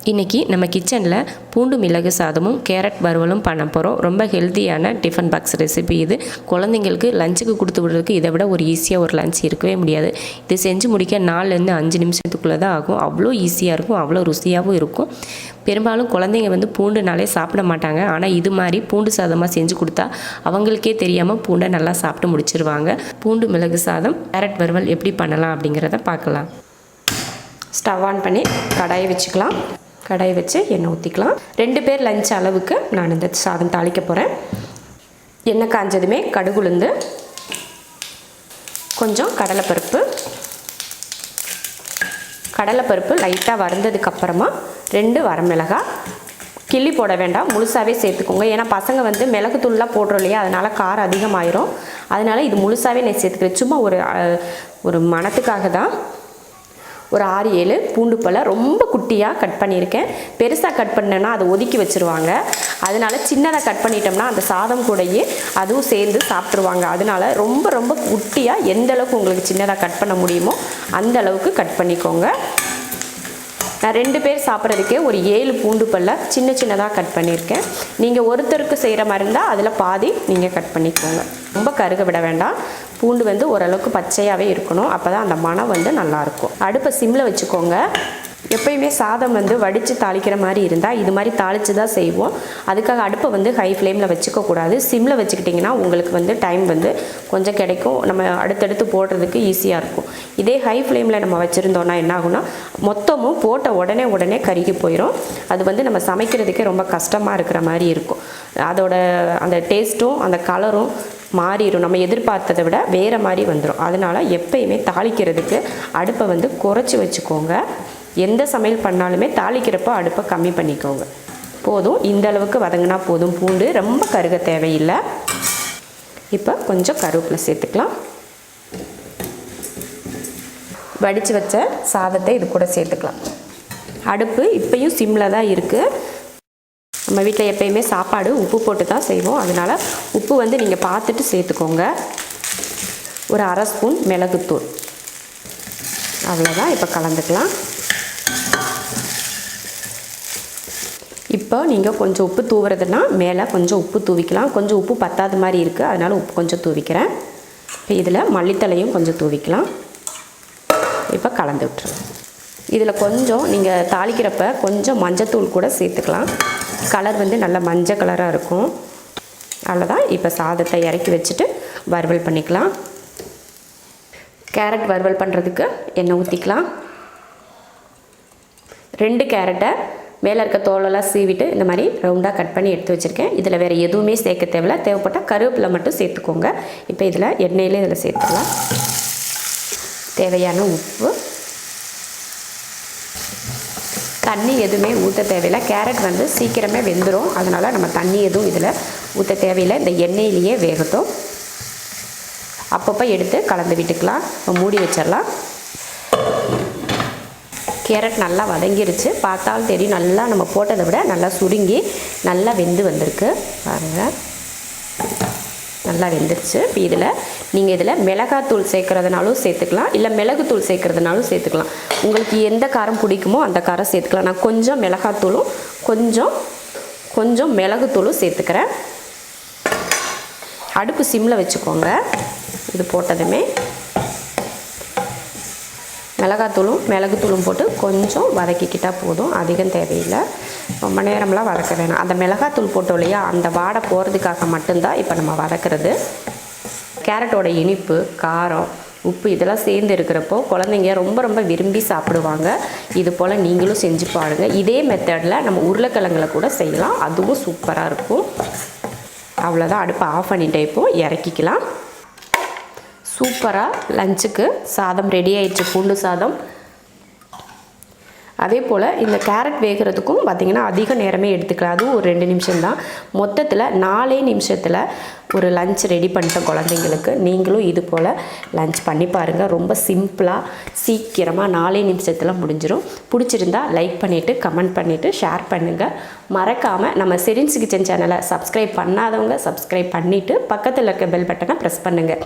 இன்றைக்கி நம்ம கிச்சனில் பூண்டு மிளகு சாதமும் கேரட் வறுவலும் பண்ண போகிறோம். ரொம்ப ஹெல்த்தியான டிஃபன் பாக்ஸ் ரெசிபி இது. குழந்தைங்களுக்கு லஞ்சுக்கு கொடுத்து விடுறதுக்கு இதை விட ஒரு ஈஸியாக ஒரு லஞ்ச் இருக்கவே முடியாது. இது செஞ்சு முடிக்க 4லேருந்து 5 நிமிஷத்துக்குள்ளே தான் ஆகும். அவ்வளோ ஈஸியாக இருக்கும், அவ்வளோ ருசியாகவும் இருக்கும். பெரும்பாலும் குழந்தைங்க பூண்டுனாலே சாப்பிட மாட்டாங்க. ஆனால் இது மாதிரி பூண்டு சாதமாக செஞ்சு கொடுத்தா அவங்களுக்கே தெரியாமல் பூண்டை நல்லா சாப்பிட்டு முடிச்சிருவாங்க. பூண்டு மிளகு சாதம் கேரட் வறுவல் எப்படி பண்ணலாம் அப்படிங்கிறத பார்க்கலாம். ஸ்டவ் ஆன் பண்ணி கடாயை வச்சுக்கலாம். கடாயை வச்சு எண்ணெய் ஊற்றிக்கலாம். 2 பேர் லஞ்ச் அளவுக்கு நான் இந்த சாதம் தாளிக்க போகிறேன். எண்ணெய் காஞ்சதுமே கடுகுளுந்து, கொஞ்சம் கடலைப்பருப்பு லைட்டாக வறுந்ததுக்கப்புறமா 2 வரமிளகாய். கிள்ளி போட வேண்டாம், முழுசாகவே சேர்த்துக்கோங்க. ஏன்னா பசங்க மிளகுத்தூள்லாம் போடுறோம் இல்லையா, அதனால் காரம் அதிகமாயிரும். அதனால் இது முழுசாகவே நான் சேர்த்துக்கிறேன். சும்மா ஒரு மணத்துக்காக தான். ஒரு 6-7 பூண்டு பழம் ரொம்ப குட்டியாக கட் பண்ணியிருக்கேன். பெருசாக கட் பண்ணேன்னா அதை ஒதுக்கி வச்சுருவாங்க. அதனால் சின்னதாக கட் பண்ணிட்டோம்னா அந்த சாதம் கூடயே அதுவும் சேர்ந்து சாப்பிட்ருவாங்க. அதனால் ரொம்ப ரொம்ப குட்டியாக எந்த அளவுக்கு உங்களுக்கு சின்னதாக கட் பண்ண முடியுமோ அந்த அளவுக்கு கட் பண்ணிக்கோங்க. நான் 2 பேர் சாப்பிட்றதுக்கே ஒரு 7 பூண்டு பல்ல சின்னதாக கட் பண்ணியிருக்கேன். நீங்கள் ஒருத்தருக்கு செய்கிற மாதிரி இருந்தால் அதில் பாதி நீங்கள் கட் பண்ணிக்கோங்க. ரொம்ப கருக விட வேண்டாம். பூண்டு ஓரளவுக்கு பச்சையாகவே இருக்கணும். அப்போ தான் அந்த மணம் நல்லாயிருக்கும். அடுப்பை சிம்மில் வச்சுக்கோங்க. எப்பயுமே சாதம் வடித்து தாளிக்கிற மாதிரி இருந்தால் இது மாதிரி தாளித்து தான் செய்வோம். அதுக்காக அடுப்பை ஹை ஃப்ளேமில் வச்சுக்கக்கூடாது. சிம்மில் வச்சுக்கிட்டிங்கன்னா உங்களுக்கு டைம் கொஞ்சம் கிடைக்கும். நம்ம அடுத்தடுத்து போடுறதுக்கு ஈஸியாக இருக்கும். இதே ஹை ஃப்ளேமில் நம்ம வச்சுருந்தோன்னா என்ன ஆகும்னா மொத்தமும் போட்ட உடனே கருகி போயிடும். அது நம்ம சமைக்கிறதுக்கே ரொம்ப கஷ்டமாக இருக்கிற மாதிரி இருக்கும். அதோட அந்த டேஸ்ட்டும் அந்த கலரும் மாறிடும். நம்ம எதிர்பார்த்ததை விட வேறு மாதிரி வந்துடும். அதனால் எப்பயுமே தாளிக்கிறதுக்கு அடுப்பை குறைச்சி வச்சுக்கோங்க. எந்த சமையல் பண்ணாலுமே தாளிக்கிறப்போ அடுப்பை கம்மி பண்ணிக்கோங்க. போதும், இந்த அளவுக்கு வதங்கினா போதும். பூண்டு ரொம்ப கருக தேவையில்லை. இப்போ கொஞ்சம் கருவேப்பிலை சேர்த்துக்கலாம். வடித்து வச்ச சாதத்தை இது கூட சேர்த்துக்கலாம். அடுப்பு இப்பயும் சிம்மில் தான் இருக்குது. நம்ம வீட்டில் எப்பயுமே சாப்பாடு உப்பு போட்டு தான் செய்வோம். அதனால் உப்பு நீங்கள் பார்த்துட்டு சேர்த்துக்கோங்க. ஒரு 1/2 ஸ்பூன் மிளகுத்தூள், அவ்வளோதான். இப்போ கலந்துக்கலாம். இப்போ நீங்கள் கொஞ்சம் உப்பு தூவுறதுன்னா மேலே கொஞ்சம் உப்பு தூவிக்கலாம். கொஞ்சம் உப்பு பத்தாத மாதிரி இருக்குது, அதனால் உப்பு கொஞ்சம் தூவிக்கிறேன். இப்போ இதில் மல்லித்தலையும் கொஞ்சம் தூவிக்கலாம். இப்போ கலந்து விட்டுருங்க. இதில் கொஞ்சம் நீங்கள் தாளிக்கிறப்ப கொஞ்சம் மஞ்சத்தூள் கூட சேர்த்துக்கலாம். கலர் நல்லா மஞ்சள் கலராக இருக்கும். அவ்வளோதான். இப்போ சாதத்தை இறக்கி வச்சுட்டு வறுவல் பண்ணிக்கலாம். கேரட் வறுவல் பண்ணுறதுக்கு எண்ணெய் ஊற்றிக்கலாம். 2 கேரட்டை மேலே இருக்க தோலெல்லாம் சீவிட்டு இந்த மாதிரி ரவுண்டாக கட் பண்ணி எடுத்து வச்சுருக்கேன். இதில் வேறு எதுவுமே சேர்க்க தேவையில்ல. தேவைப்பட்டால் கருவேப்பிலை மட்டும் சேர்த்துக்கோங்க. இப்போ இதில் எண்ணெயிலே இதில் சேர்த்துக்கலாம். தேவையான உப்பு, தண்ணி எதுவுமே ஊற்ற தேவையில்லை. கேரட் சீக்கிரமே வெந்துடும். அதனால் நம்ம தண்ணி எதுவும் இதில் ஊற்ற தேவையில்லை. இந்த எண்ணெயிலேயே வேகட்டும். அப்பப்போ எடுத்து கலந்து விட்டுக்கலாம். மூடி வச்சிடலாம். கேரட் நல்லா வதங்கிருச்சு. பார்த்தாலும் தெரியும், நல்லா நம்ம போட்டதை விட நல்லா சுருங்கி நல்லா வெந்து வந்திருக்கு. பாருங்கள், நல்லா வெந்துருச்சு. இப்போ நீங்கள் மிளகாத்தூள் சேர்க்குறதுனாலும் சேர்த்துக்கலாம், இல்லை மிளகுத்தூள் சேர்க்குறதுனாலும் சேர்த்துக்கலாம். உங்களுக்கு எந்த காரம் பிடிக்குமோ அந்த காரம் சேர்த்துக்கலாம். நான் கொஞ்சம் மிளகாத்தூளும் கொஞ்சம் மிளகுத்தூளும் சேர்த்துக்கிறேன். அடுப்பு சிம்மில் வச்சுக்கோங்க. இது போட்டதுமே மிளகுத்தூளும் போட்டு கொஞ்சம் வதக்கிக்கிட்டால் போதும். அதிகம் தேவையில்லை, ரொம்ப நேரம்லாம் வதக்க வேணாம். அந்த மிளகாத்தூள் போட்டோம் இல்லையா, அந்த வாடை போகிறதுக்காக மட்டும்தான் இப்போ நம்ம வதக்கிறது. கேரட்டோட இனிப்பு, காரம், உப்பு இதெல்லாம் சேர்ந்து இருக்கிறப்போ குழந்தைங்க ரொம்ப ரொம்ப விரும்பி சாப்பிடுவாங்க. இது போல் நீங்களும் செஞ்சு பாருங்கள். இதே மெத்தடில் நம்ம உருளைக்கிழங்குல கூட செய்யலாம், அதுவும் சூப்பராக இருக்கும். அவ்வளோதான். அடுப்பை ஆஃப் பண்ணிட்டு இப்போ இறக்கிக்கலாம். சூப்பராக லஞ்சுக்கு சாதம் ரெடி ஆயிடுச்சு, பூண்டு சாதம். அதே போல் இந்த கேரட் வேகிறதுக்கும் பார்த்திங்கன்னா அதிக நேரமே எடுத்துக்கலாம். அதுவும் ஒரு 2 நிமிஷம் தான். மொத்தத்தில் 4 நிமிஷத்தில் ஒரு லஞ்ச் ரெடி பண்ணிட்டோம் குழந்தைங்களுக்கு. நீங்களும் இது போல் லஞ்ச் பண்ணி பாருங்கள். ரொம்ப சிம்பிளாக சீக்கிரமாக 4 நிமிஷத்தில் முடிஞ்சிடும். பிடிச்சிருந்தா லைக் பண்ணிவிட்டு கமெண்ட் பண்ணிவிட்டு ஷேர் பண்ணுங்கள். மறக்காமல் நம்ம செரின்ஸ் கிச்சன் சேனலை சப்ஸ்கிரைப் பண்ணாதவங்க சப்ஸ்கிரைப் பண்ணிவிட்டு பக்கத்தில் இருக்க பெல் பட்டனை ப்ரெஸ் பண்ணுங்கள்.